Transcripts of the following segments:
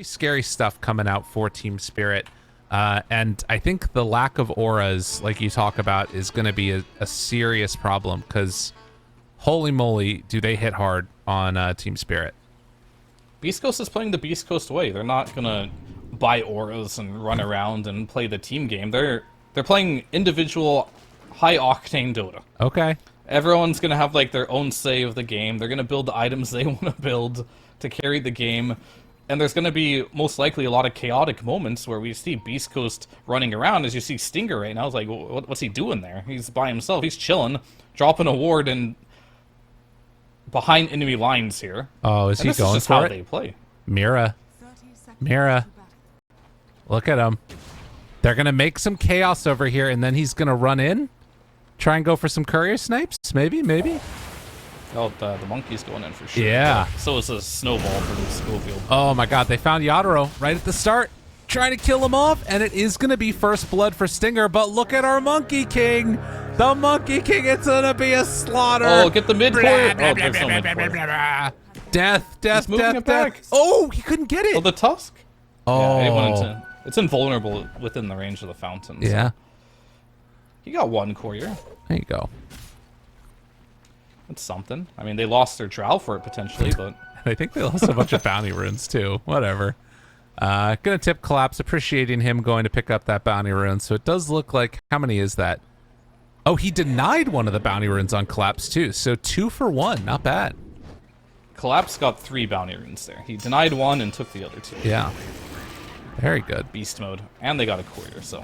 scary stuff coming out for Team Spirit. And I think the lack of auras, like you talk about, is going to be a serious problem because holy moly, do they hit hard on Team Spirit. Beast Coast is playing the Beast Coast way. They're not going to buy auras and run around and play the team game. They're playing individual high-octane Dota. Okay. Everyone's going to have like their own say of the game. They're going to build the items they want to build to carry the game. And there's going to be most likely a lot of chaotic moments where we see Beast Coast running around. As you see Stinger right now, it's like, what's he doing there? He's by himself. He's chilling, dropping a ward and behind enemy lines here. Oh, is he going for it? This is just how they play. Mira. Look at him. They're going to make some chaos over here, and then he's going to run in. Try and go for some courier snipes? Maybe. Oh, the monkey's going in for sure. Yeah. So is a snowball for the Schofield. Oh my god, they found Yadro right at the start. Trying to kill him off, and it is going to be first blood for Stinger, but look at our Monkey King. The Monkey King, it's going to be a slaughter. Oh, get the mid-court. Oh, there's no mid-court. Death. Oh, he couldn't get it. Oh, the Tusk? Oh. Yeah, it's invulnerable within the range of the fountain. So. Yeah. He got one courier. There you go. That's something. I mean, they lost their drow for it potentially, but... I think they lost a bunch of bounty runes too. Whatever. Gonna tip Collapse, appreciating him going to pick up that bounty rune. So it does look like... How many is that? Oh, he denied one of the bounty runes on Collapse too. So 2 for 1. Not bad. Collapse got 3 bounty runes there. He denied 1 and took the other 2. Yeah. Very good. Beast mode. And they got a courier, so...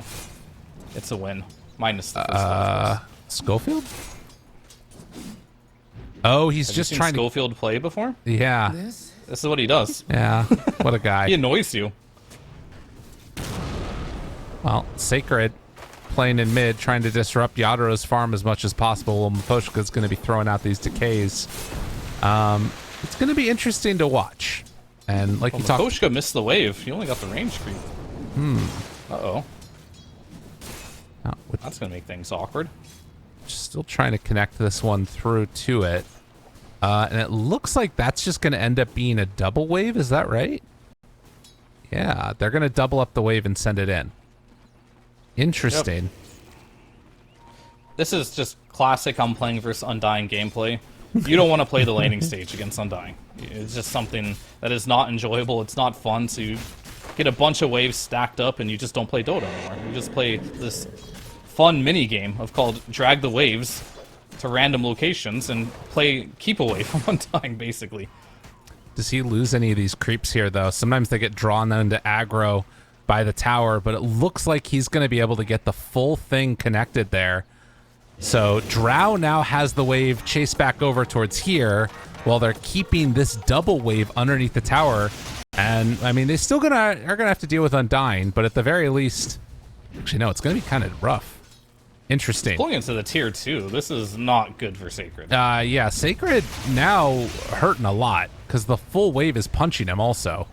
It's a win. Minus the first Schofield? Oh, he's Have just you seen trying Schofield play before? Yeah. This is what he does. Yeah. What a guy. He annoys you. Well, Sacred playing in mid, trying to disrupt Yadro's farm as much as possible. While Maposhka's going to be throwing out these decays. It's going to be interesting to watch. And like you talked... Maposhka missed the wave. He only got the range creep. Uh-oh. Oh, that's going to make things awkward. Still trying to connect this one through to it. And it looks like that's just going to end up being a double wave. Is that right? Yeah, they're going to double up the wave and send it in. Interesting. Yep. This is just classic I'm playing versus Undying gameplay. You don't want to play the laning stage against Undying. It's just something that is not enjoyable. It's not fun. So you get a bunch of waves stacked up and you just don't play Dota anymore. You just play this fun mini game called Drag the Waves to random locations and keep away from Undying, basically. Does he lose any of these creeps here, though? Sometimes they get drawn into aggro by the tower, but it looks like he's going to be able to get the full thing connected there. So Drow now has the wave chased back over towards here while they're keeping this double wave underneath the tower. And, I mean, they still are gonna have to deal with Undying, but at the very least... Actually, no, it's going to be kind of rough. Interesting. Pulling into the tier 2, this is not good for Sacred. Yeah, Sacred now hurting a lot because the full wave is punching him also.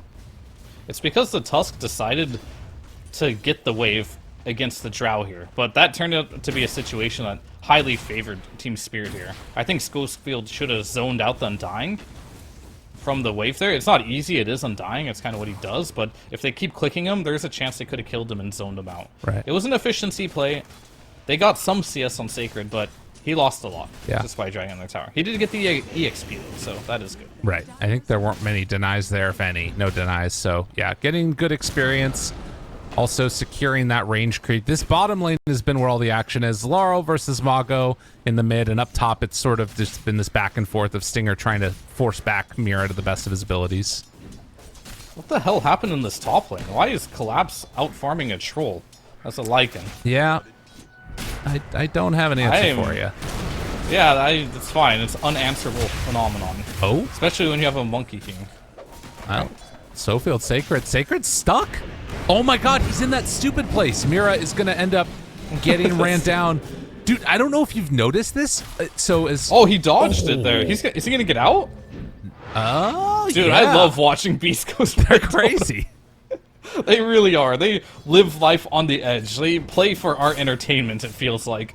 It's because the Tusk decided to get the wave against the Drow here, but that turned out to be a situation that highly favored Team Spirit here. I think Schofield should have zoned out the Undying from the wave there. It's not easy, it is Undying, it's kind of what he does, but if they keep clicking him, there's a chance they could have killed him and zoned him out. Right. It was an efficiency play. They got some CS on Sacred, but he lost a lot just by dragging their tower. He did get the EXP though, so that is good. Right. I think there weren't many denies there, if any. No denies. So, yeah, getting good experience. Also securing that range creep. This bottom lane has been where all the action is. Laurel versus Mago in the mid, and up top it's sort of just been this back and forth of Stinger trying to force back Mira to the best of his abilities. What the hell happened in this top lane? Why is Collapse out farming a troll? That's a Lycan. Yeah. I don't have an answer for you. Yeah, it's fine. It's unanswerable phenomenon. Oh? Especially when you have a Monkey King. Well, Schofield Sacred. Sacred's stuck? Oh my god, he's in that stupid place. Mira is going to end up getting ran down. Dude, I don't know if you've noticed this. Oh, he dodged it there. Is he going to get out? Oh, dude, yeah. I love watching Beast Coast. They're crazy. They really are. They live life on the edge. They play for our entertainment, it feels like.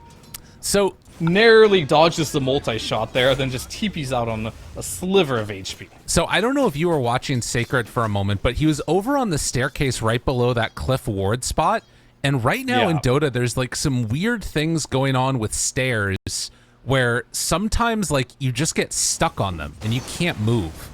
So narrowly dodges the multi-shot there, then just TP's out on a sliver of HP. So I don't know if you were watching Sacred for a moment, but he was over on the staircase right below that Cliff Ward spot. And right now in Dota, there's like some weird things going on with stairs where sometimes like you just get stuck on them and you can't move.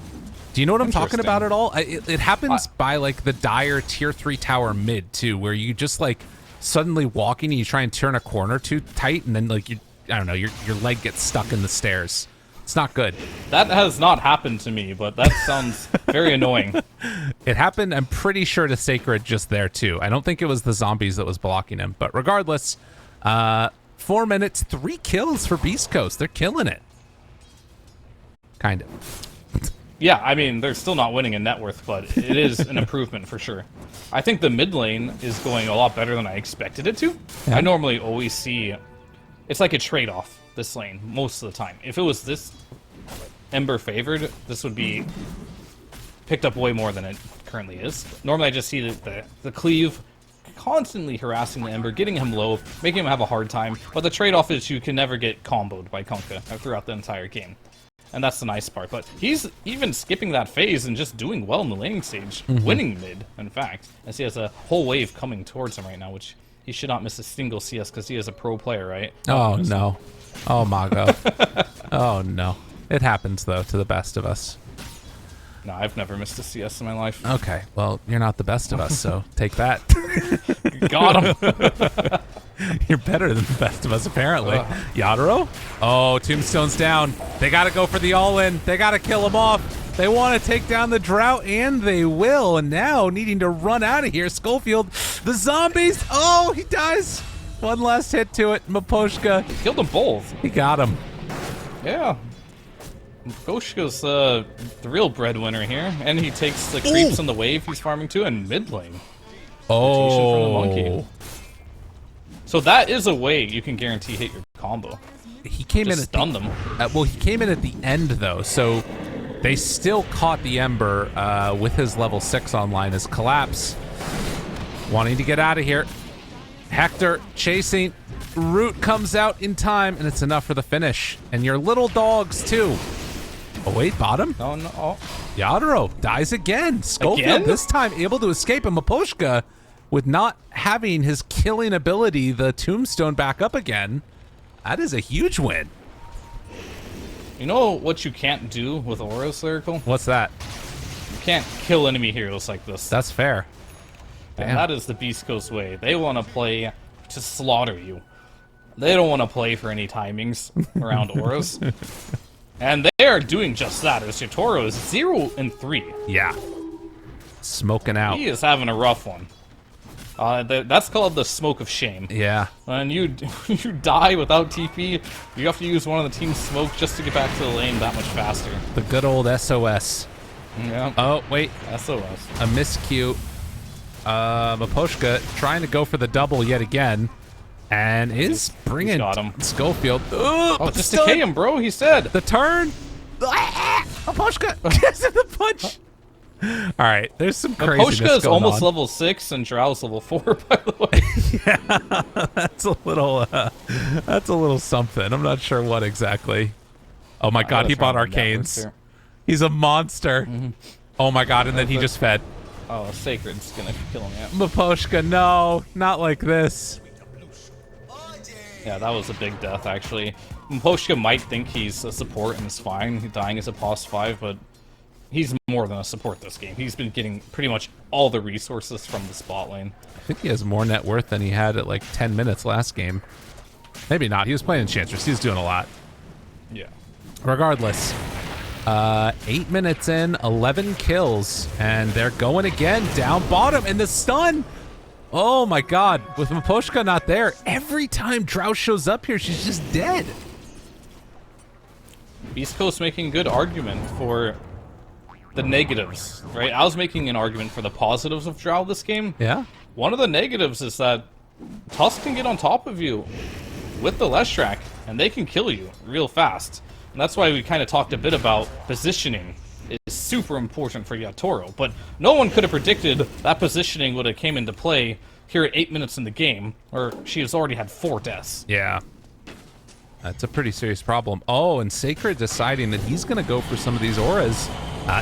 Do you know what I'm talking about at all? It happens by like the Dire tier 3 tower mid too, where you just like suddenly walking and you try and turn a corner too tight and then like I don't know, your leg gets stuck in the stairs. It's not good. That has not happened to me, but that sounds very annoying. It happened, I'm pretty sure, to Sacred just there too. I don't think it was the zombies that was blocking him, but regardless, 4 minutes, 3 kills for Beast Coast. They're killing it. Kind of. Yeah, I mean, they're still not winning in net worth, but it is an improvement for sure. I think the mid lane is going a lot better than I expected it to. Yeah. I normally always see... It's like a trade-off, this lane, most of the time. If it was this Ember favored, this would be picked up way more than it currently is. Normally I just see the cleave constantly harassing the Ember, getting him low, making him have a hard time, but the trade-off is you can never get comboed by Kunkka throughout the entire game. And that's the nice part. But he's even skipping that phase and just doing well in the laning stage, winning mid, in fact, as he has a whole wave coming towards him right now, which... He should not miss a single CS because he is a pro player, right? Oh, no. Oh, Mago. Oh, no. It happens, though, to the best of us. No, I've never missed a CS in my life. Okay. Well, you're not the best of us, so take that. Got him. You're better than the best of us, apparently. Yadaro? Oh, Tombstone's down. They got to go for the all-in. They got to kill him off. They want to take down the Drought, and they will. And now, needing to run out of here, Schofield, the zombies. Oh, he dies. One last hit to it. Maposhka. Killed them both. He got him. Yeah. Maposhka's the real breadwinner here. And he takes the creeps on the wave he's farming to in mid lane. Oh. From the monkey. So that is a way you can guarantee hit your combo. He came Just in at stun them. well, he came in at the end, though, so... They still caught the Ember with his level 6 online as Collapse wanting to get out of here. Hector chasing. Root comes out in time, and it's enough for the finish. And your little dogs, too. Oh, wait, bottom? Oh, no. Oh. Yadaro dies again. Schofield Again? this time able to escape, and Maposhka, with not having his killing ability, the Tombstone back up again. That is a huge win. You know what you can't do with Aura's Lyrical? What's that? You can't kill enemy heroes like this. That's fair. And Damn. that is the Beast Coast way. They want to play to slaughter you. They don't want to play for any timings around Auras. And they are doing just that, as Yatoro is 0-3. Yeah. Smoking out. He is having a rough one. That's called the smoke of shame. Yeah. When you die without TP, you have to use one of the team's smoke just to get back to the lane that much faster. The good old SOS. Yeah. Oh, wait. SOS. A miscue. Maposhka trying to go for the double yet again. And is bringing got him. Schofield. Oh, just decay him, bro, he said. The turn. Maposhka gets in the punch. All right, there's some craziness Maposhka is going almost on. level 6 and Drow's level 4, by the way. Yeah, that's a little something. I'm not sure what exactly. Oh my god, he bought arcanes. He's a monster. Oh my god, and then he just fed. Oh, Sacred's gonna kill him, yeah. Maposhka, no, not like this. Yeah, that was a big death, actually. Maposhka might think he's a support and is fine. He's dying as a pos 5, but he's more than a support this game. He's been getting pretty much all the resources from the spot lane. I think he has more net worth than he had at like 10 minutes last game. Maybe not. He was playing Enchantress. He was doing a lot. Yeah. Regardless, 8 minutes in, 11 kills, and they're going again down bottom, and the stun. Oh my god, with Maposhka not there, every time Drow shows up here, she's just dead. Beast Coast making a good argument for the negatives, right? I was making an argument for the positives of Drow this game. Yeah? One of the negatives is that Tusk can get on top of you with the Leshrac, and they can kill you real fast. And that's why we kind of talked a bit about positioning is super important for Yatoro, but no one could have predicted that positioning would have came into play here at 8 minutes in the game, or she has already had 4 deaths. Yeah. That's a pretty serious problem. Oh, and Sacred deciding that he's going to go for some of these auras.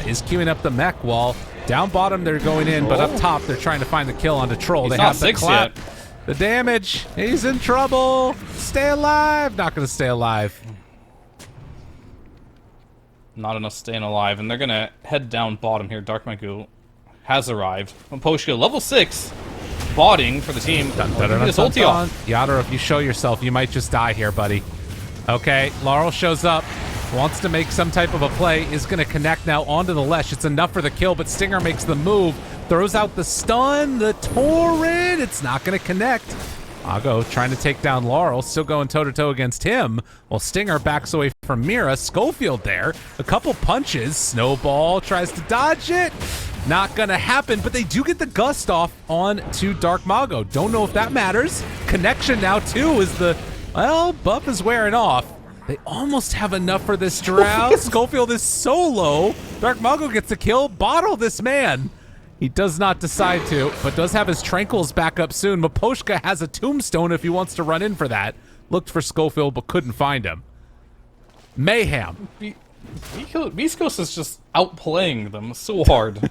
Is queuing up the mech while down bottom they're going in, but up top they're trying to find the kill onto Troll. He's they not have the 6 clap. yet. The damage. He's in trouble. Stay alive. Not going to stay alive. Not enough staying alive, and they're going to head down bottom here. Dark Magoo has arrived. Poshka, level 6. Botting for the team. This ulti off. Yadro, if you show yourself, you might just die here, buddy. Okay, Laurel shows up. Wants to make some type of a play. Is going to connect now onto the Lesh. It's enough for the kill, but Stinger makes the move. Throws out the stun. The Torrent. It's not going to connect. Mago trying to take down Laurel. Still going toe-to-toe against him. While Stinger backs away from Mira. Schofield there. A couple punches. Snowball tries to dodge it. Not going to happen, but they do get the gust off on to Dark Mago. Don't know if that matters. Connection now, too, is the... Well, buff is wearing off. They almost have enough for this Drow. Schofield is so low. Dark Mago gets a kill. Bottle this man. He does not decide to, but does have his Tranquils back up soon. Maposhka has a tombstone if he wants to run in for that. Looked for Schofield, but couldn't find him. Mayhem. beastcoast is just outplaying them so hard.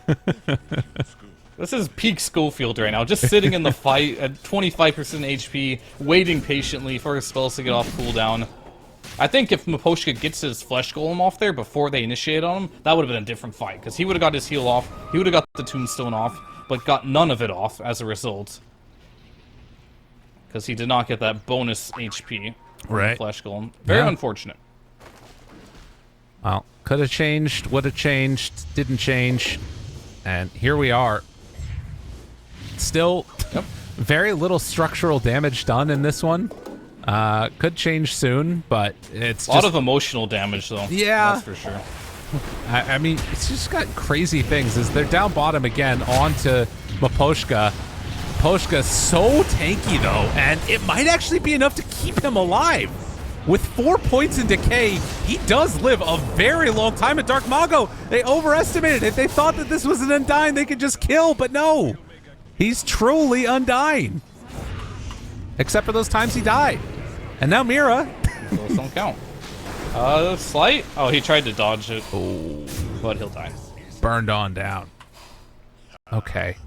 This is peak Schofield right now, just sitting in the fight at 25% HP, waiting patiently for his spells to get off cooldown. I think if Maposhka gets his Flesh Golem off there before they initiate on him, that would have been a different fight, because he would have got his heal off, he would have got the Tombstone off, but got none of it off as a result. Because he did not get that bonus HP from the Flesh Golem. Very unfortunate. Well, could have changed, would have changed, didn't change, and here we are. Still, very little structural damage done in this one. Could change soon, but it's a lot of emotional damage, though. Yeah, that's for sure. I mean, it's just got crazy things. As they're down bottom again onto Maposhka. Maposhka's so tanky though, and it might actually be enough to keep him alive. With 4 points in decay, he does live a very long time. At Dark Mago, they overestimated it. They thought that this was an Undying they could just kill, but no. He's truly Undying. Except for those times he died. And now Mira. Those don't count. Slight? Oh, he tried to dodge it. Oh, but he'll die. Burned on down. Okay.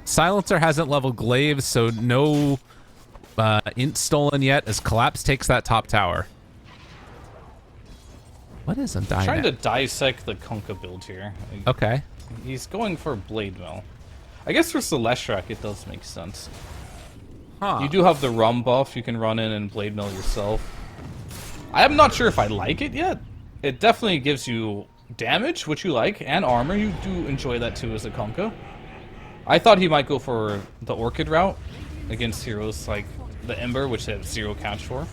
Silencer hasn't leveled Glaive, so no int stolen yet as Collapse takes that top tower. What is Undying? Trying to dissect the Kunkka build here. Okay. He's going for Blade Mill. I guess for Celestrak it does make sense. Huh. You do have the Rum buff, you can run in and Blade Mill yourself. I'm not sure if I like it yet. It definitely gives you damage, which you like, and armor. You do enjoy that too as a Kunkka. I thought he might go for the Orchid route against heroes like the Ember, which they have 0 catch for.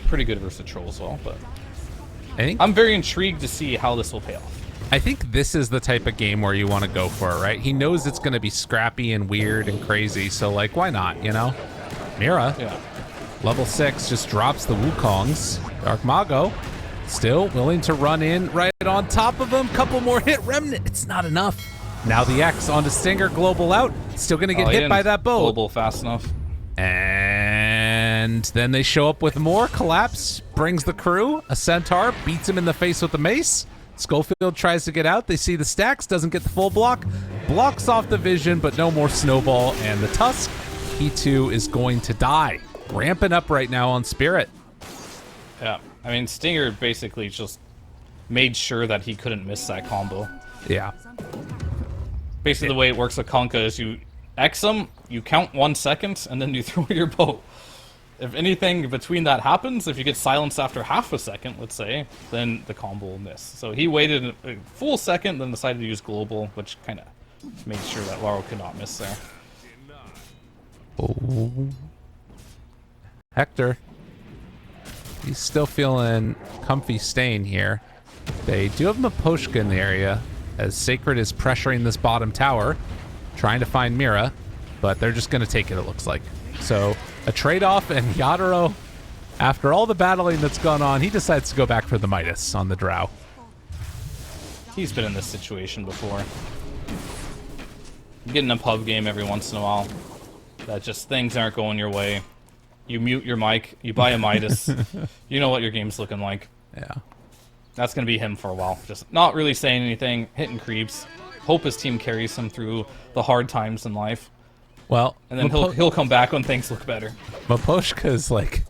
Pretty good versus Troll as well, but I'm very intrigued to see how this will pay off. I think this is the type of game where you want to go for it, right? He knows it's going to be scrappy and weird and crazy, so like, why not, you know? Mira, level 6, just drops the Wukongs. Dark Mago, still willing to run in right on top of him. Couple more hit. Remnant, it's not enough. Now the X onto Stinger, global out. Still going to get hit by that bow. Global fast enough. And then they show up with more. Collapse brings the crew. A Centaur beats him in the face with the mace. Schofield tries to get out. They see the stacks, doesn't get the full block. Blocks off the vision, but no more Snowball. And the Tusk, he too is going to die. Ramping up right now on Spirit. Yeah, I mean, Stinger basically just made sure that he couldn't miss that combo. Yeah. Basically, the way it works with Kunkka is you X him, you count 1 second, and then you throw your bow. If anything between that happens, if you get silenced after half a second, let's say, then the combo will miss. So he waited a full second, then decided to use global, which kind of made sure that Laurel could not miss there. Oh. Hector. He's still feeling comfy staying here. They do have Maposhka in the area, as Sacred is pressuring this bottom tower, trying to find Mira, but they're just going to take it, it looks like. So a trade-off, and Yadro, after all the battling that's gone on, he decides to go back for the Midas on the Drow. He's been in this situation before. Getting a pub game every once in a while. That just things aren't going your way. you mute your mic, you buy a Midas. You know what your game's looking like. Yeah. That's going to be him for a while. Just not really saying anything, hitting creeps. Hope his team carries him through the hard times in life. Well, And then he'll come back when things look better. Maposhka's like,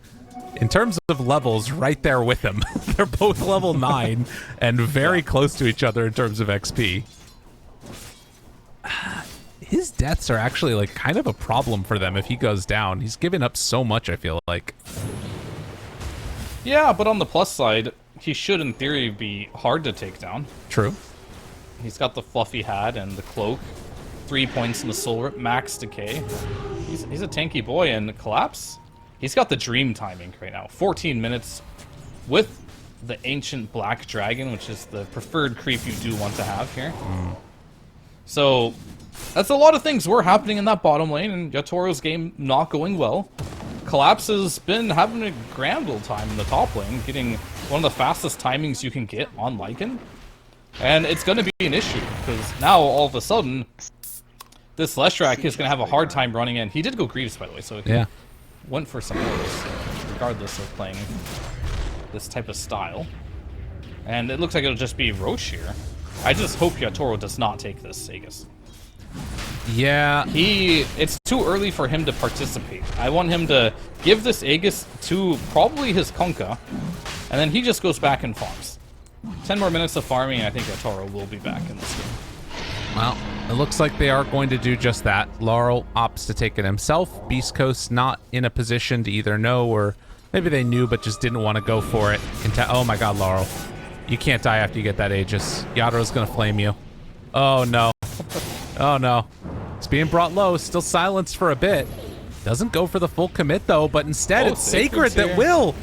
in terms of levels, right there with him. They're both level 9 and very close to each other in terms of XP. His deaths are actually like kind of a problem for them if he goes down. He's given up so much, I feel like. Yeah, but on the plus side, he should in theory be hard to take down. True. He's got the fluffy hat and the cloak. 3 points in the soul rip, max decay. He's a tanky boy, and collapse. He's got the dream timing right now. 14 minutes with the ancient black dragon, which is the preferred creep you do want to have here. So that's a lot of things were happening in that bottom lane, and Yatoro's game not going well. Collapse has been having a grand old time in the top lane, getting one of the fastest timings you can get on Lycan. And it's going to be an issue, because now all of a sudden, this Leshrac is going to have a hard time running in. He did go Greaves, by the way, so he went for some ores, regardless of playing this type of style. And it looks like it'll just be Roche here. I just hope Yatoro does not take this Aegis. Yeah. It's too early for him to participate. I want him to give this Aegis to probably his Kunkka, and then he just goes back and farms. 10 more minutes of farming, and I think Yatoro will be back in this game. Well, it looks like they are going to do just that. Laurel opts to take it himself. Beast Coast not in a position to either know, or maybe they knew but just didn't want to go for it. Oh my god, Laurel. You can't die after you get that Aegis. Yatoro's going to flame you. Oh no. Oh no. It's being brought low, still silenced for a bit. Doesn't go for the full commit though, but instead it's Sacred that will.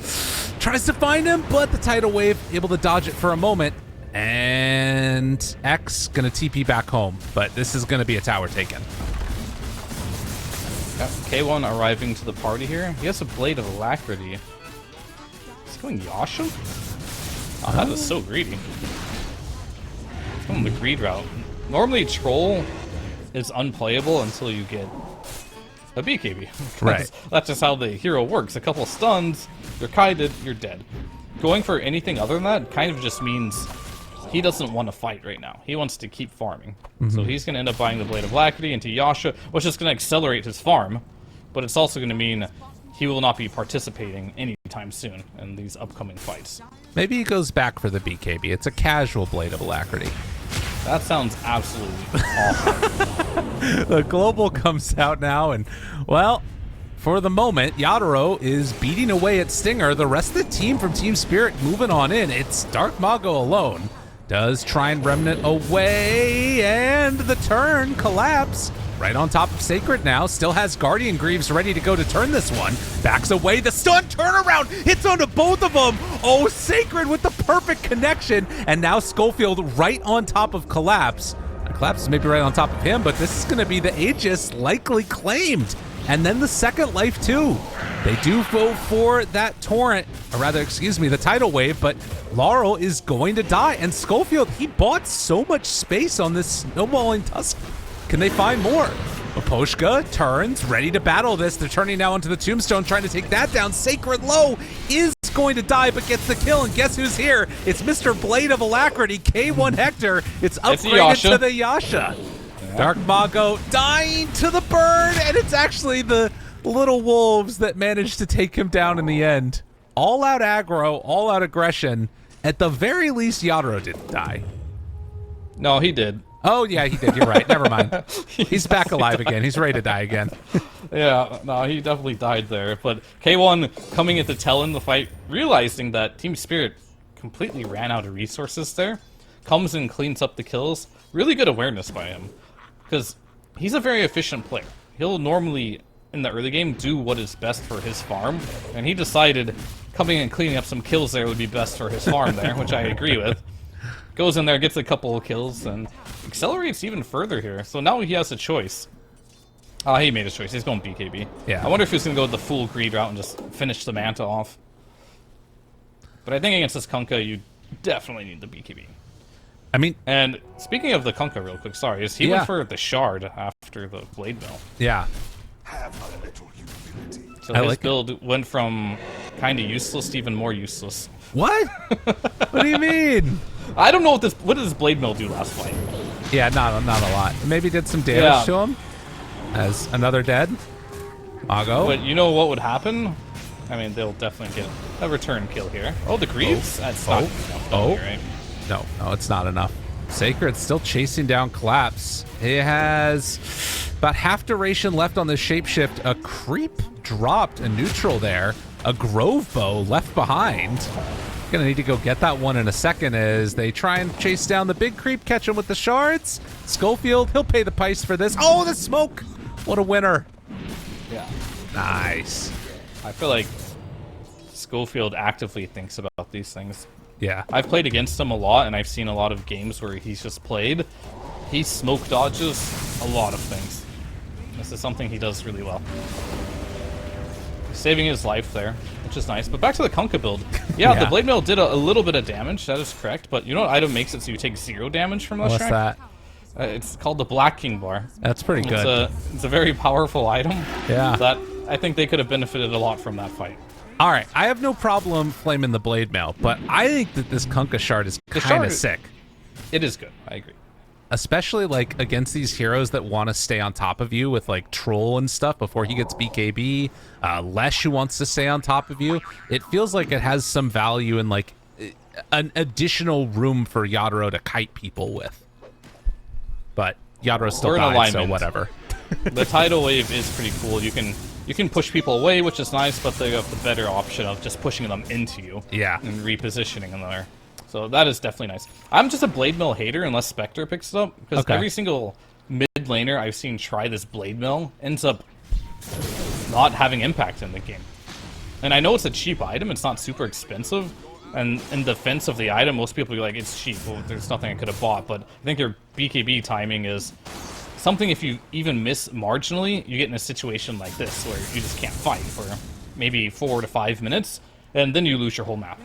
Tries to find him, but the tidal wave able to dodge it for a moment. And X gonna TP back home, but this is gonna be a tower taken. K1 arriving to the party here. He has a Blade of Alacrity. He's going Yasha? Oh, that is so greedy. He's going the greed route. Normally Troll is unplayable until you get a BKB. Right. That's just how the hero works. A couple stuns, you're kited, you're dead. Going for anything other than that kind of just means he doesn't want to fight right now. He wants to keep farming. So he's going to end up buying the Blade of Alacrity into Yasha, which is going to accelerate his farm, but it's also going to mean he will not be participating anytime soon in these upcoming fights. Maybe he goes back for the BKB. It's a casual Blade of Alacrity. That sounds absolutely awful. The global comes out now, and, well, for the moment, Yatoro is beating away at Stinger. The rest of the team from Team Spirit moving on in. It's Dark Mago alone. Does try and Remnant away, and the turn collapse. Right on top of Sacred now. Still has Guardian Greaves ready to go to turn this one. Backs away. The stun turnaround hits onto both of them. Oh, Sacred with the perfect connection. And now Schofield right on top of Collapse. Collapse is maybe right on top of him, but this is going to be the Aegis likely claimed. And then the second life too. They do vote for that torrent, or rather, excuse me, the tidal wave, but Laurel is going to die. And Schofield, he bought so much space on this snowballing tusk. Can they find more? Maposhka turns, ready to battle this. They're turning now onto the tombstone, trying to take that down. Sacred Low is going to die, but gets the kill. And guess who's here? It's Mr. Blade of Alacrity, K1 Hector. It's upgraded to the Yasha. Yeah. Dark Mago dying to the burn, and it's actually the little wolves that managed to take him down in the end. All out aggro, all out aggression. At the very least, Yatoro didn't die. No, he did. Oh, yeah, he did. You're right. Never mind. He's back alive again. He's ready to die again. Yeah, no, he definitely died there. But K1 coming at the tail end of the fight, realizing that Team Spirit completely ran out of resources there, comes and cleans up the kills. Really good awareness by him, because he's a very efficient player. He'll normally, in the early game, do what is best for his farm, and he decided coming and cleaning up some kills there would be best for his farm there, which I agree with. Goes in there, gets a couple of kills, and accelerates even further here. So now he has a choice. He made his choice. He's going BKB. Yeah. I wonder if he's going to go the full greed route and just finish the Manta off. But I think against this Kunkka, you definitely need the BKB. I mean... And speaking of the Kunkka real quick, sorry, is he went for the Shard after the Blade Mill. Yeah. So I his like it. build went from kind of useless to even more useless. What? What do you mean? I don't know what did this blade mill do last fight? Yeah, not a lot. Maybe did some damage Yeah. to him. As another dead. Mago. But you know what would happen? I mean, they'll definitely get a return kill here. Oh, the Greaves? That's not enough down here, right? No, it's not enough. Sacred still chasing down Collapse. He has about half duration left on this shapeshift. A creep dropped a neutral there. A Grove Bow left behind. Gonna need to go get that one in a second as they try and chase down the big creep, catch him with the shards. Schofield, he'll pay the price for this. Oh, the smoke! What a winner. Yeah. Nice. I feel like Schofield actively thinks about these things. Yeah. I've played against him a lot, and I've seen a lot of games where he's just played. He smoke dodges a lot of things. This is something he does really well. Saving his life there, which is nice. But back to the Kunkka build. Yeah, the Blade Mail did a little bit of damage, that is correct. But you know what item makes it so you take 0 damage from What's Leshrac? that? It's called the Black King Bar. That's pretty good. It's a very powerful item. Yeah. That I think they could have benefited a lot from that fight. All right, I have no problem flaming the blade mail, but I think that this Kunkka shard is kind of sick. It is good. I agree. Especially like against these heroes that want to stay on top of you with like Troll and stuff before he gets BKB. Lesh who wants to stay on top of you. It feels like it has some value in like an additional room for Yadro to kite people with. But Yadro still We're in died, so alignment. whatever. The tidal wave is pretty cool. You can push people away, which is nice, but they have the better option of just pushing them into you. Yeah. And repositioning them there. So that is definitely nice. I'm just a Blade Mill hater unless Spectre picks it up, because every single mid laner I've seen try this Blade Mill ends up not having impact in the game. And I know it's a cheap item, it's not super expensive, and in defense of the item, most people are like, it's cheap, well, there's nothing I could have bought, but I think their BKB timing is something. If you even miss marginally, you get in a situation like this, where you just can't fight for maybe 4 to 5 minutes, and then you lose your whole map.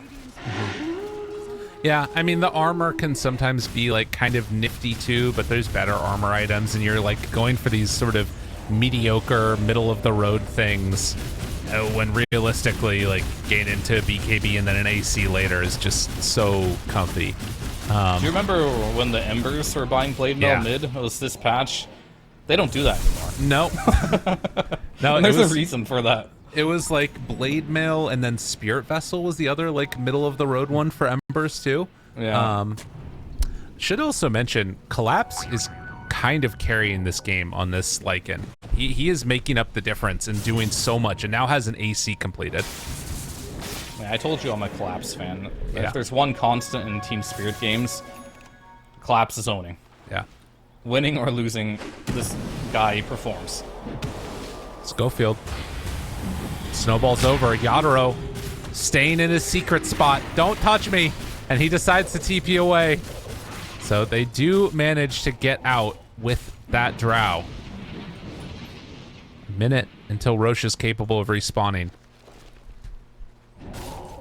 Yeah, I mean, the armor can sometimes be like kind of nifty too, but there's better armor items, and you're like going for these sort of mediocre, middle of the road things when realistically, like getting into BKB and then an AC later is just so comfy. Do you remember when the Embers were buying Blade Mill mid? It was this patch. They don't do that anymore. No. And there's a reason for that. It was like Blade Mail and then Spirit Vessel was the other like middle of the road one for Embers too. Yeah. Should also mention Collapse is kind of carrying this game on this Lycan. He is making up the difference and doing so much, and now has an AC completed. I told you I'm a Collapse fan. Yeah. If there's one constant in Team Spirit games, Collapse is owning. Yeah. Winning or losing, this guy performs. Schofield. Snowball's over. Yadro staying in his secret spot. Don't touch me. And he decides to TP away. So they do manage to get out with that drow. A minute until Roche is capable of respawning.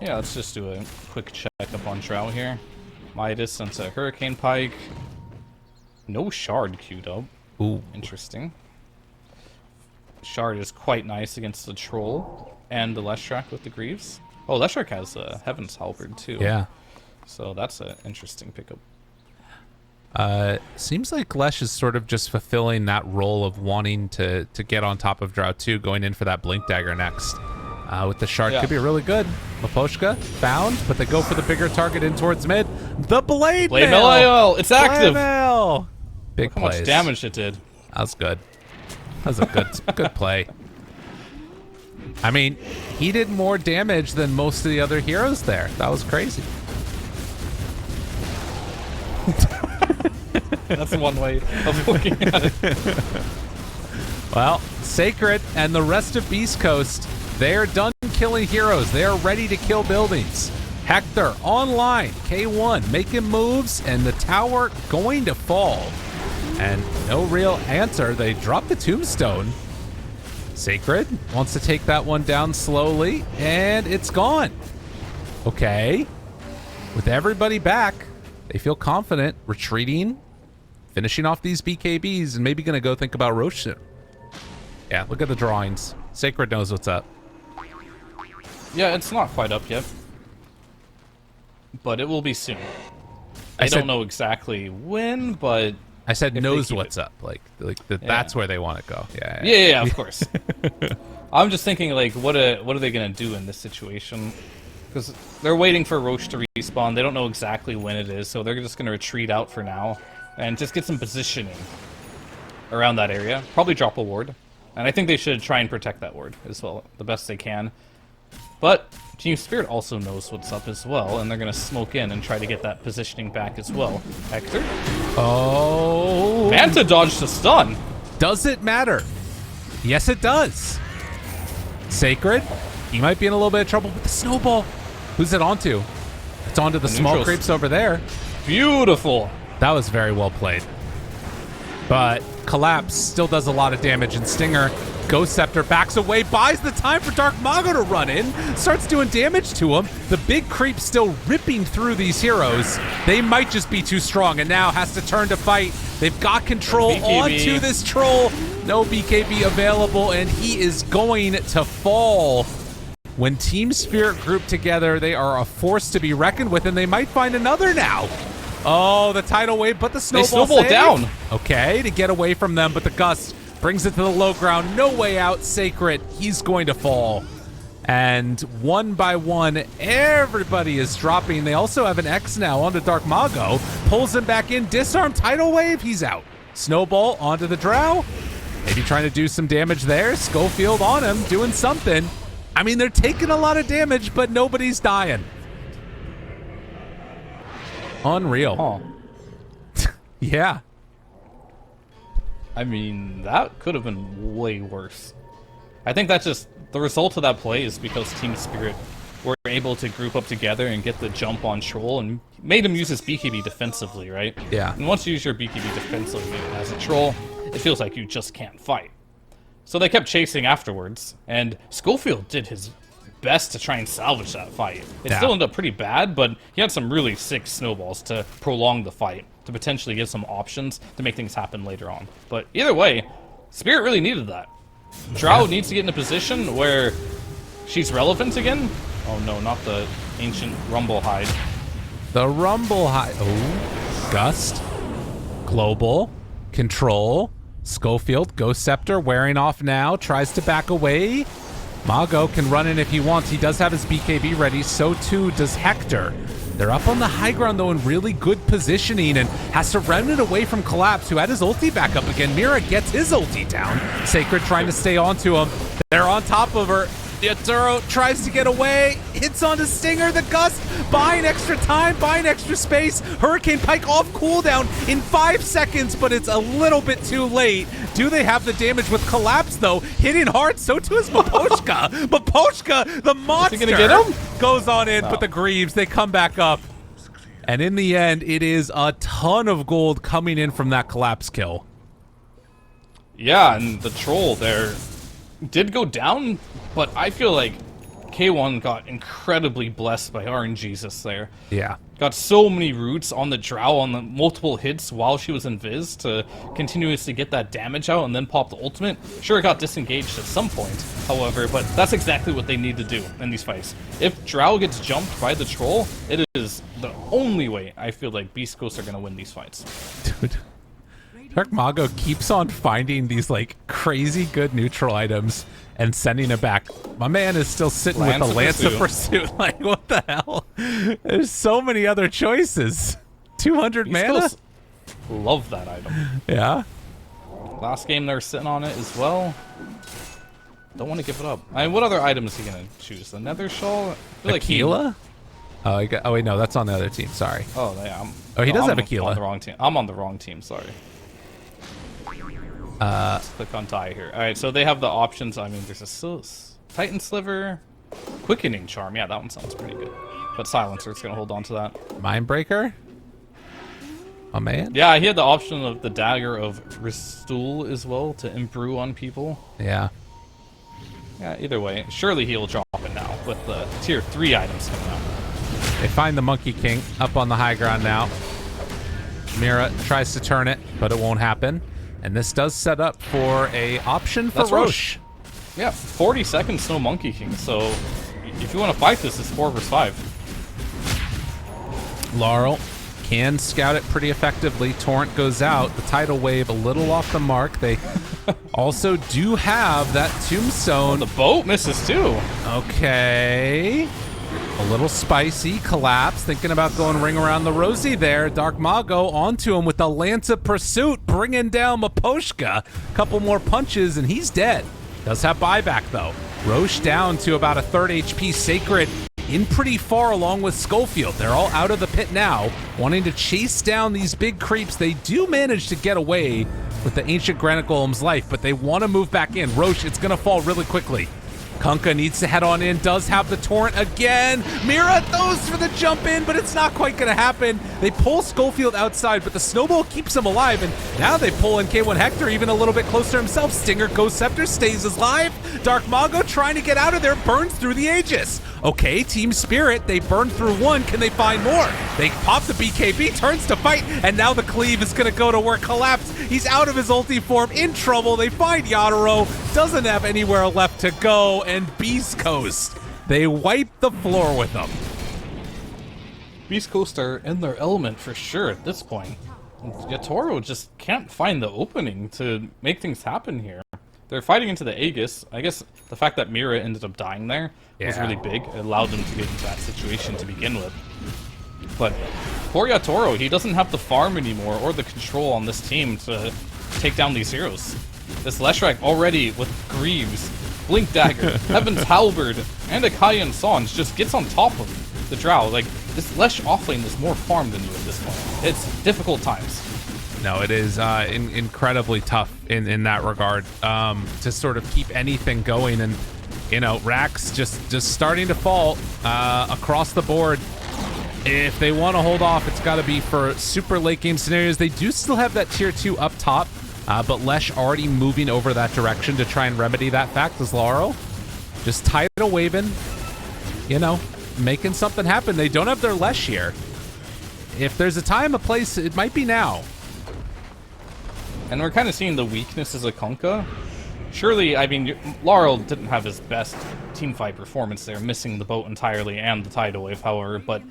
Yeah, let's just do a quick check up on Drow here. Midas sent a Hurricane Pike. No Shard queued up. Ooh. Interesting. Shard is quite nice against the Troll and the Leshrac with the Greaves. Oh, Leshrac has a Heaven's Halberd too. Yeah. So that's an interesting pickup. Seems like Lesh is sort of just fulfilling that role of wanting to get on top of Drow 2, going in for that Blink Dagger next. With the Shard, could be really good. Maposhka found, but they go for the bigger target in towards mid. The Blade Mail! It's active! Blade Mail! Big How plays. much damage it did. That was good. That was a good play. I mean, he did more damage than most of the other heroes there. That was crazy. That's one way of looking at it. Well, Sacred and the rest of Beast Coast, they're done killing heroes. They are ready to kill buildings. Hector online, K1 making moves, and the tower going to fall. And no real answer. They drop the tombstone. Sacred wants to take that one down slowly, and it's gone. Okay. With everybody back, they feel confident retreating, finishing off these BKBs, and maybe going to go think about Roche soon. Yeah, look at the drawings. Sacred knows what's up. Yeah, it's not quite up yet. But it will be soon. I don't know exactly when, but... I said knows what's it. up. Like that's where they want to go. Yeah. Yeah, of course. I'm just thinking, like, what are they going to do in this situation? Because they're waiting for Roche to respawn. They don't know exactly when it is, so they're just going to retreat out for now and just get some positioning around that area. Probably drop a ward. And I think they should try and protect that ward as well, the best they can. But Team Spirit also knows what's up as well, and they're going to smoke in and try to get that positioning back as well. Hector? Oh. Manta dodged the stun. Does it matter? Yes, it does. Sacred, he might be in a little bit of trouble with the snowball. Who's it onto? It's onto the small neutrals. creeps over there. Beautiful. That was very well played. But Collapse still does a lot of damage, and Stinger, Ghost Scepter backs away, buys the time for Dark Mago to run in, starts doing damage to him. The big creep still ripping through these heroes. They might just be too strong, and now has to turn to fight. They've got control onto this troll. No BKB available, and he is going to fall. When Team Spirit group together, they are a force to be reckoned with, and they might find another now. Oh, the tidal wave, but the snowball down. Okay, to get away from them, but the gust brings it to the low ground. No way out. Sacred, he's going to fall. And one by one, everybody is dropping. They also have an X now onto Dark Mago. Pulls him back in. Disarm, tidal wave, he's out. Snowball onto the Drow. Maybe trying to do some damage there. Schofield on him, doing something. I mean, they're taking a lot of damage, but nobody's dying. Unreal. Huh. Yeah. I mean, that could have been way worse. I think that's just the result of that play is because Team Spirit were able to group up together and get the jump on Troll and made him use his BKB defensively, right? Yeah. And once you use your BKB defensively as a Troll, it feels like you just can't fight. So they kept chasing afterwards, and Schofield did his best to try and salvage that fight. It still ended up pretty bad, but he had some really sick snowballs to prolong the fight, to potentially give some options to make things happen later on. But either way, Spirit really needed that. Drow needs to get in a position where she's relevant again. Oh no, not the ancient Rumble Hide. The Rumble Hide. Oh, Gust. Global. Control. Schofield. Ghost Scepter wearing off now. Tries to back away. Mago can run in if he wants. He does have his BKB ready. So too does Hector. They're up on the high ground, though, in really good positioning and has to round it away from Collapse, who had his ulti back up again. Mira gets his ulti down. Sacred trying to stay onto him. They're on top of her. The Azuro tries to get away, hits onto Stinger, the Gust, buying extra time, buying extra space. Hurricane Pike off cooldown in 5 seconds, but it's a little bit too late. Do they have the damage with Collapse, though? Hitting hard, so too is Mapochka. Mapochka, the monster, is he gonna get him? Goes on in, but the Greaves, they come back up. And in the end, it is a ton of gold coming in from that Collapse kill. Yeah, and the Troll there did go down, but I feel like K1 got incredibly blessed by RNGesus there. Yeah. Got so many roots on the Drow on the multiple hits while she was in Viz to continuously get that damage out and then pop the ultimate. Sure, it got disengaged at some point, however, but that's exactly what they need to do in these fights. If Drow gets jumped by the Troll, it is the only way I feel like Beast Coast are going to win these fights. Dude. Dark Mago keeps on finding these like crazy good neutral items and sending it back. My man is still sitting with a Lance of Pursuit. Like, what the hell? There's so many other choices. 200 mana? Love that item. Yeah. Last game they were sitting on it as well. Don't want to give it up. I mean, what other item is he going to choose? The Nether Shawl? I feel like Aquila? Oh, wait, no, that's on the other team. Sorry. Oh, yeah. He does have Aquila. On the wrong team. I'm on the wrong team, sorry. Let's click on Die here. Alright, so they have the options. I mean, there's a Titan Sliver, Quickening Charm. Yeah, that one sounds pretty good. But Silencer's going to hold on to that. Mindbreaker? Oh, man. Yeah, he had the option of the Dagger of Ristool as well to improve on people. Yeah. Yeah, either way. Surely he'll drop it now with the tier 3 items coming out. They find the Monkey King up on the high ground now. Mira tries to turn it, but it won't happen. And this does set up for a option for Roche. Yeah, 40 seconds, no Monkey King. So If you want to fight this, it's 4 versus 5. Laurel can scout it pretty effectively. Torrent goes out. The tidal wave a little off the mark. They also do have that tombstone. The boat misses too. Okay. A little spicy. Collapse. Thinking about going ring around the rosy there. Dark Mago onto him with the Lance of Pursuit, bringing down Maposhka. Couple more punches and he's dead. Does have buyback though. Roche down to about a 3rd HP. Sacred in pretty far along with Schofield. They're all out of the pit now, wanting to chase down these big creeps. They do manage to get away with the Ancient Granite Golem's life, but they want to move back in. Roche, it's going to fall really quickly. Kunkka needs to head on in, does have the Torrent again. Mira goes for the jump in, but it's not quite going to happen. They pull Schofield outside, but the snowball keeps him alive, and now they pull in K1 Hector even a little bit closer himself. Stinger Ghost Scepter stays alive. Dark Mago trying to get out of there, burns through the Aegis. Okay, Team Spirit, they burn through one. Can they find more? They pop the BKB, turns to fight, and now the cleave is going to go to work. Collapse. He's out of his ulti form, in trouble. They find Yatoro, doesn't have anywhere left to go, and Beast Coast. They wipe the floor with them. Beast Coast are in their element for sure at this point. Yatoro just can't find the opening to make things happen here. They're fighting into the Aegis. I guess the fact that Mira ended up dying there was really big. It allowed them to get into that situation to begin with. But for Yatoro, he doesn't have the farm anymore or the control on this team to take down these heroes. This Leshrac already with Greaves, Blink Dagger, Heaven's Halberd, and a Kayan Sange just gets on top of the Drow. Like, this Lesh offlane is more farm than you at this point. It's difficult times. No, it is incredibly tough in that regard to sort of keep anything going. And, you know, Rax just starting to fall across the board. If they want to hold off, it's got to be for super late game scenarios. They do still have that tier 2 up top, but Lesh already moving over that direction to try and remedy that fact as Laurel. Just tidal waving, you know, making something happen. They don't have their Lesh here. If there's a time, a place, it might be now. And we're kind of seeing the weaknesses of Kunkka. Surely, I mean, Laurel didn't have his best teamfight performance there, missing the boat entirely and the tidal wave, however, but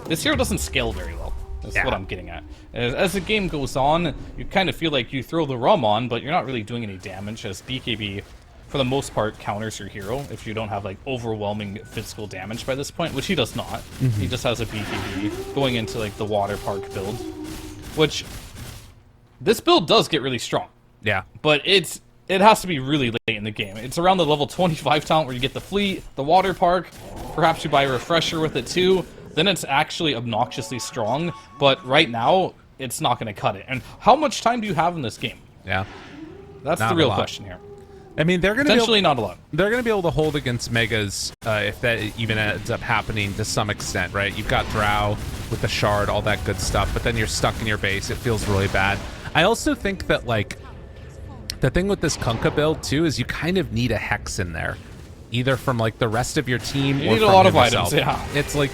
this hero doesn't scale very well. That's what I'm getting at. As the game goes on, you kind of feel like you throw the rum on, but you're not really doing any damage, as BKB, for the most part, counters your hero if you don't have, like, overwhelming physical damage by this point, which he does not. He just has a BKB going into, like, the water park build, which this build does get really strong. Yeah. But it has to be really late in the game. It's around the level 25 talent where you get the fleet, the water park, perhaps you buy a refresher with it too. Then it's actually obnoxiously strong, but right now, it's not going to cut it. And how much time do you have in this game? Yeah. That's Not the real a lot. question here. I mean, they're going to Potentially not a lot. They're going to be able to hold against Megas if that even ends up happening to some extent, right? You've got Drow with the shard, all that good stuff, but then you're stuck in your base. It feels really bad. I also think that, like, the thing with this Kunkka build, too, is you kind of need a Hex in there. Either from, like, the rest of your team You or need from a lot of yourself. items, yeah. It's like,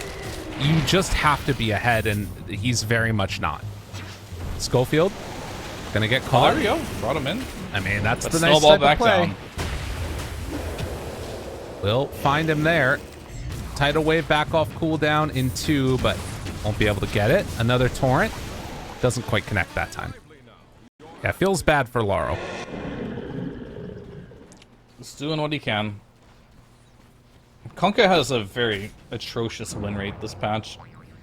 you just have to be ahead, and he's very much not. Schofield, gonna get Oh, caught. there we go. Brought him in. I mean, that's Let's the nice snowball type back of play. down. We'll find him there. Tidal wave back off cooldown in 2, but won't be able to get it. Another torrent. Doesn't quite connect that time. Yeah, feels bad for Laurel. He's doing what he can. Kunkka has a very atrocious win rate this patch.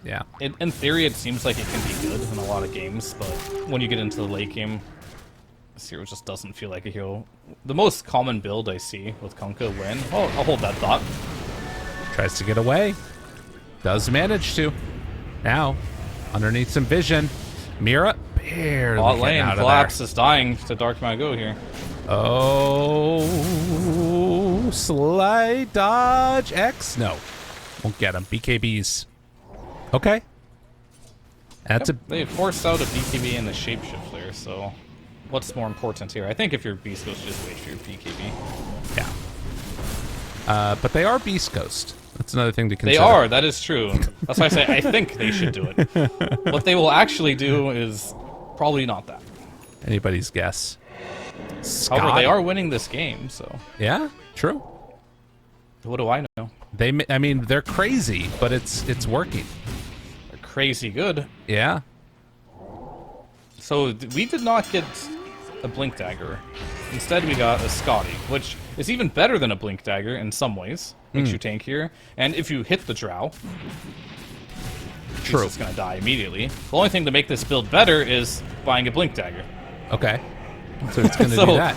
Yeah. In theory, it seems like it can be good in a lot of games, but when you get into the late game, this hero just doesn't feel like a hero. The most common build I see with Kunkka win. Oh, I'll hold that thought. Tries to get away. Does manage to. Now, underneath some vision, Mira barely Bot getting lane, out of Collapse there. is dying to Dark Mago here. Oh, slide dodge X. No, won't get him. BKBs. Okay. That's They forced out a BKB and a shapeshift there, so what's more important here? I think if you're Beast Coast, just wait for your BKB. yeah. But they are Beast Coast. That's another thing to They consider. are, that is true. That's why I say I think they should do it. What they will actually do is probably not that. Anybody's guess. Scott. However, they are winning this game, so Yeah, true. what do I know? I mean, they're crazy, but it's working. They're crazy good. Yeah. So we did not get a Blink Dagger. Instead, we got a Scotty, which is even better than a Blink Dagger in some ways. Makes you tankier. And if you hit the Drow, True. it's going to die immediately. The only thing to make this build better is buying a Blink Dagger. Okay. So it's going to So- do that.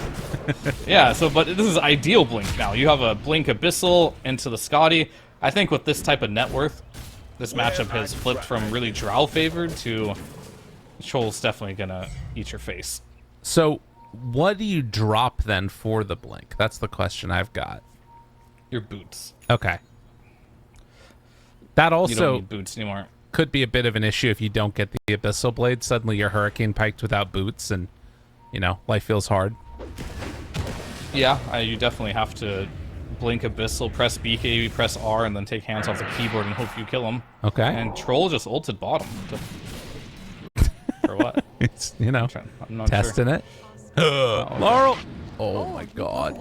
Yeah, but this is ideal Blink now. You have a Blink Abyssal into the Scotty. I think with this type of net worth, this matchup has flipped from really Drow favored to Troll's definitely going to eat your face. So what do you drop then for the blink? That's the question I've got. Your boots. Okay. That You don't also need boots anymore. could be a bit of an issue if you don't get the Abyssal Blade. Suddenly you're Hurricane Piked without boots and, you know, life feels hard. Yeah, you definitely have to Blink Abyssal, press BK, press R, and then take hands off the keyboard and hope you kill him. Okay. And Troll just ulted bottom. For what? It's, you know, I'm not testing sure. it. Laurel! Oh my god.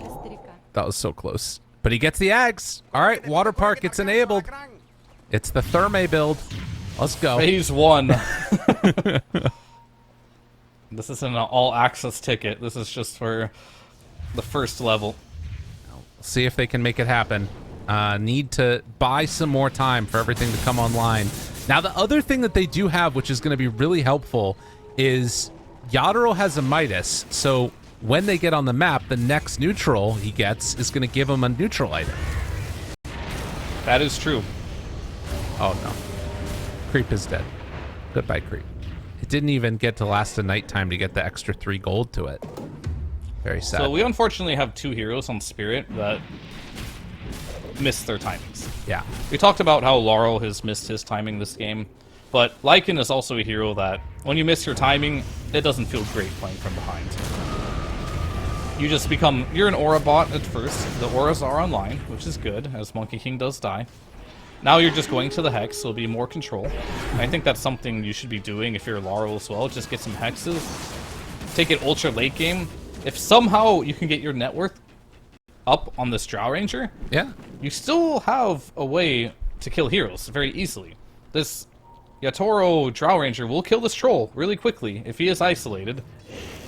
That was so close. But he gets the Ags. All right, Water Park gets enabled. It's the Therme build. Let's go. Phase 1. This isn't an all-access ticket. This is just for the first level. See if they can make it happen. Need to buy some more time for everything to come online. Now, the other thing that they do have, which is going to be really helpful, is Yadro has a Midas. So when they get on the map, the next neutral he gets is going to give him a neutral item. That is true. Oh, no. Creep is dead. Goodbye, Creep. It didn't even get to last a nighttime to get the extra 3 gold to it. Very sad. So we unfortunately have 2 heroes on Spirit that missed their timings. Yeah. We talked about how Laurel has missed his timing this game, but Lycan is also a hero that, when you miss your timing, it doesn't feel great playing from behind. You just become, you're an aura bot at first. The auras are online, which is good, as Monkey King does die. Now you're just going to the Hex, so it'll be more control. I think that's something you should be doing if you're Laurel as well. Just get some Hexes. Take it ultra late game. If somehow you can get your net worth up on this Drow Ranger, Yeah. you still have a way to kill heroes very easily. This Yatoro Drow Ranger will kill this troll really quickly if he is isolated,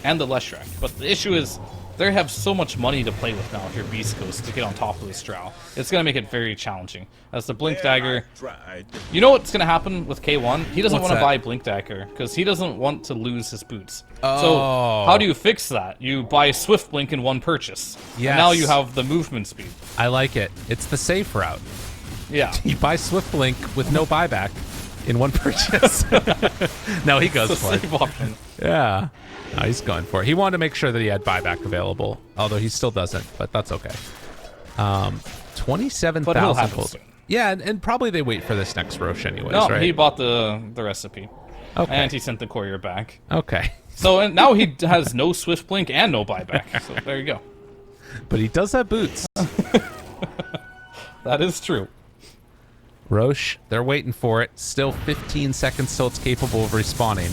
and the Leshrac. But the issue is, they have so much money to play with now if you're Beast Coast to get on top of this Drow. It's going to make it very challenging. As the Blink Dagger, you know what's going to happen with K1? He doesn't What's want to that? buy Blink Dagger because he doesn't want to lose his boots. Oh. So how do you fix that? You buy Swift Blink in one purchase. Yes. And now you have the movement speed. I like it. It's the safe route. Yeah. You buy Swift Blink with no buyback in one purchase. No, he goes It's a for it. safe option. Yeah. No, he's going for it. He wanted to make sure that he had buyback available, although he still doesn't, but that's okay. But he'll 27,000 have it gold. soon. Yeah, and probably they wait for this next Roche anyways, No, right? he bought the recipe. Okay. And he sent the courier back. Okay. So and now he has no Swift Blink and no buyback. So there you go. But he does have boots. That is true. Roche, they're waiting for it. Still 15 seconds till it's capable of respawning.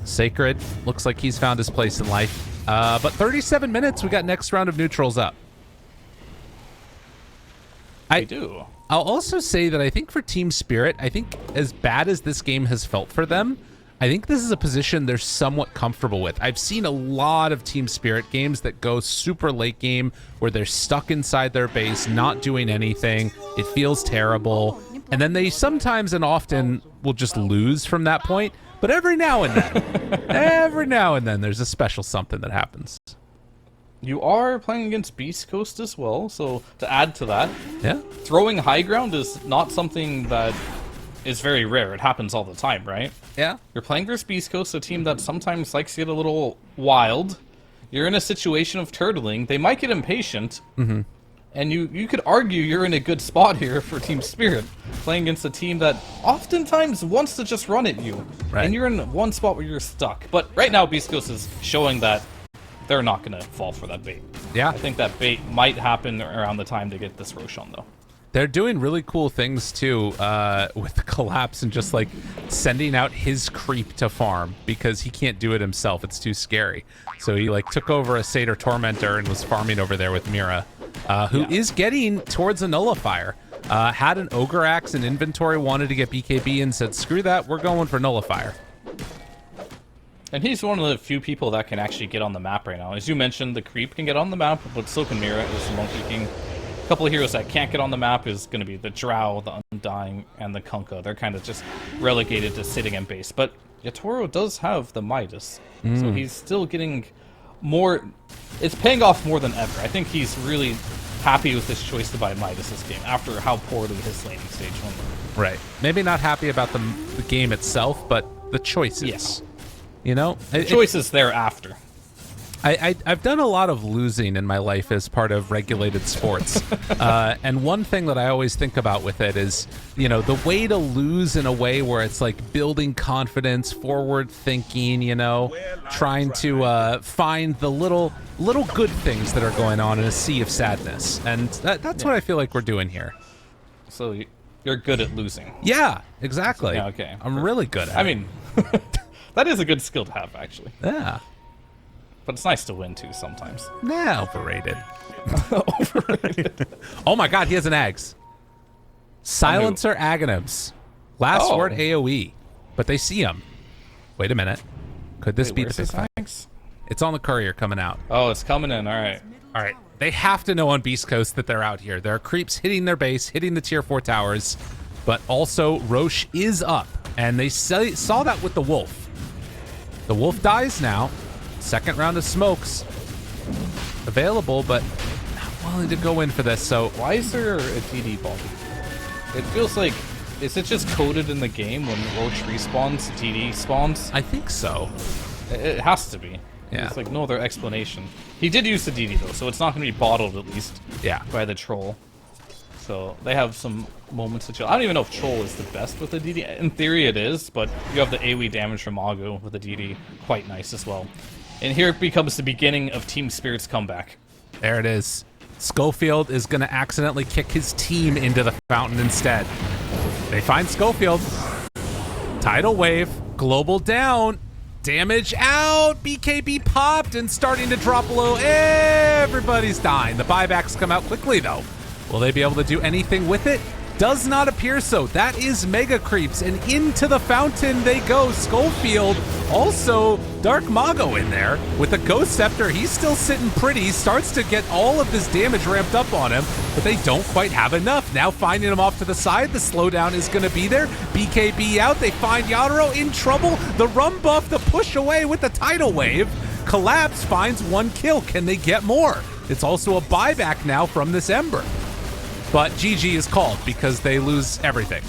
Sacred, looks like he's found his place in life. But 37 minutes, we got next round of neutrals up. I do. I'll also say that I think for Team Spirit, I think as bad as this game has felt for them, I think this is a position they're somewhat comfortable with. I've seen a lot of Team Spirit games that go super late game where they're stuck inside their base, not doing anything. It feels terrible. And then they sometimes and often will just lose from that point. But every now and then, there's a special something that happens. You are playing against Beast Coast as well, so to add to that, Yeah? throwing high ground is not something that is very rare. It happens all the time, right? Yeah. You're playing versus Beast Coast, a team that sometimes likes to get a little wild. You're in a situation of turtling. They might get impatient. Mm-hmm. And you could argue you're in a good spot here for Team Spirit, playing against a team that oftentimes wants to just run at you. Right. And you're in one spot where you're stuck. But right now, Beast Coast is showing that they're not going to fall for that bait. Yeah. I think that bait might happen around the time they get this Roshan, though. They're doing really cool things too with the collapse and just like sending out his creep to farm because he can't do it himself. It's too scary. So he like took over a Satyr Tormentor and was farming over there with Mira. who is getting towards a nullifier. Had an Ogre Axe in inventory, wanted to get BKB and said, screw that, we're going for nullifier. And he's one of the few people that can actually get on the map right now. As you mentioned, the Creep can get on the map, but so can Mira is the Monkey King. A couple of heroes that can't get on the map is going to be the Drow, the Undying, and the Kunkka. They're kind of just relegated to sitting in base. But Yatoro does have the Midas, so he's still getting more... It's paying off more than ever. I think he's really happy with his choice to buy Midas this game, after how poorly his laning stage went. Right. Maybe not happy about the game itself, but the choices. Yes. You know? The choices thereafter. I've done a lot of losing in my life as part of regulated sports. And one thing that I always think about with it is, you know, the way to lose in a way where it's like building confidence, forward thinking, you know, trying to find the little good things that are going on in a sea of sadness. And that's what I feel like we're doing here. So you're good at losing. Yeah, exactly. Yeah, okay. I'm really good at it. I mean, that is a good skill to have, actually. Yeah. But it's nice to win, too, sometimes. Nah, overrated. Overrated. Oh my god, he has an Ags. Silencer Aghanims. Last word AoE. But they see him. Wait a minute. Could this be the big fight? It's on the courier coming out. Oh, it's coming in. All right. All right. They have to know on Beast Coast that they're out here. There are creeps hitting their base, hitting the tier 4 towers. But also, Roche is up. And they saw that with the Wolf. The Wolf dies now. Second round of smokes available, but not willing to go in for this. So why is there a DD bomb? It feels like, is it just coded in the game when Roach respawns, DD spawns? I think so. It has to be. Yeah. It's like no other explanation. He did use the DD though, so it's not going to be bottled at least. Yeah. By the troll. So they have some moments to chill. I don't even know if troll is the best with the DD. In theory it is, but you have the AoE damage from Mago with the DD. Quite nice as well. And here it becomes the beginning of Team Spirit's comeback. There it is. Schofield is going to accidentally kick his team into the fountain instead. They find Schofield. Tidal wave. Global down. Damage out. BKB popped and starting to drop low. Everybody's dying. The buybacks come out quickly, though. Will they be able to do anything with it? Does not appear so. That is Mega Creeps, and into the fountain they go. Schofield, also Dark Mago in there with a Ghost Scepter. He's still sitting pretty, starts to get all of this damage ramped up on him, but they don't quite have enough. Now finding him off to the side, the slowdown is going to be there. BKB out, they find Yatoro in trouble. The Rum buff, the push away with the Tidal Wave. Collapse finds 1 kill. Can they get more? It's also a buyback now from this Ember. But GG is called because they lose everything.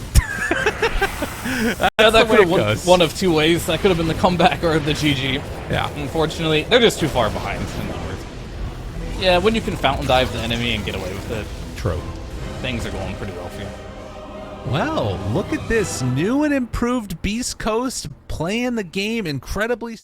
Yeah, that could have went one of two ways. That could have been the comeback or the GG. Yeah. Unfortunately, they're just too far behind. In other words. Yeah, when you can fountain dive the enemy and get away with it. True. Things are going pretty well for you. Well, look at this. New and improved Beast Coast playing the game incredibly